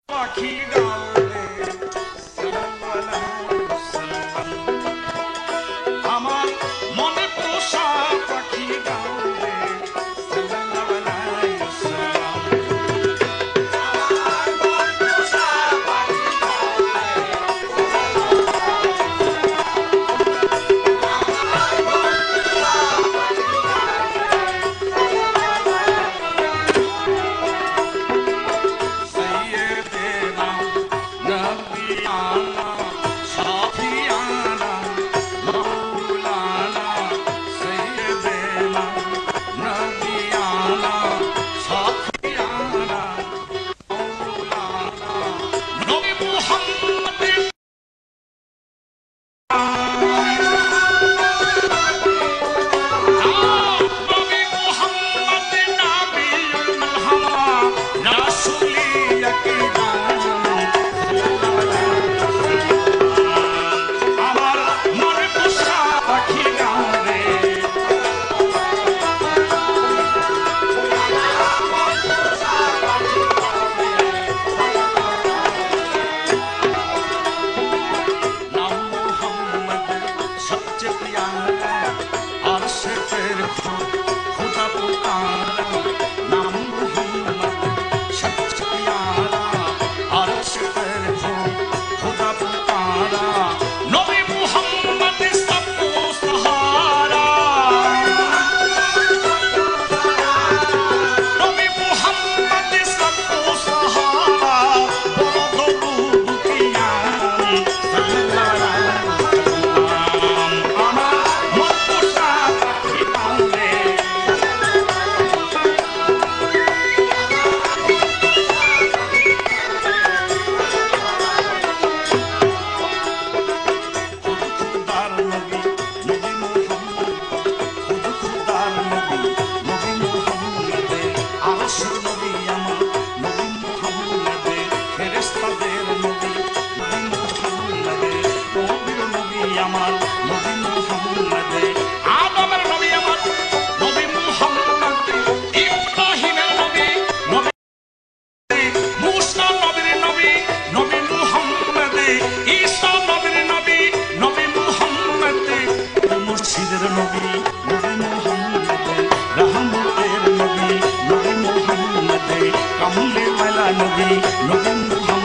পাখি গাওরে সাল্লাল্লাহু সাল্লাম আমার মনে পোষা পাখি গাওরে সাল্লাল্লাহু সাল্লাম আমার মন পোষা পাখি গাওরে আমার মন পোষা পাখি সৈয়দেনা নবিয়ানা সাফিয়ানা মাওলানা সৈয়দেনা নবিয়ানা সাফিয়ানা মাওলানা নবী মুহাম্মদ নবী মুহাম্মদ নবিউল মালহামা রাসূলিয়াত আমার মনে পোষা পাখি গাওরে नाम मोहम्मद सबसे प्यारा अर्श पर खुदा पुकारा नाम मोहम्मद सबसे प्यारा अर्श पर खुदा पुकारा नबी मोहम्मद सबको सहारा नबी मोहम्मद सबको सहारा बोलो दूब की यानी আমার মন পোষা পাখি গাওরে খুদার নবী নবী মুহাম্মদ খুদার নবী নবী মুহাম্মদ আরশের নবী আমার নবী মুহাম্মদ ফেরেশতাদের নবী নবী মুহাম্মদ নবীর নবী আমার নবী মুহাম্মদ আদমের নবী আমার নবী মুহাম্মদ ইব্রাহিমের নবী নবী মুসা নবীর নবী নবী মুহাম্মদ ঈসা নবীর নবী নবী মুহাম্মদ মুর্শিদের নবী নবী মুহাম্মদ রহমতের নবী নবী মুহাম্মদ কামলে ওয়ালা নবী নবী মুহাম্মদ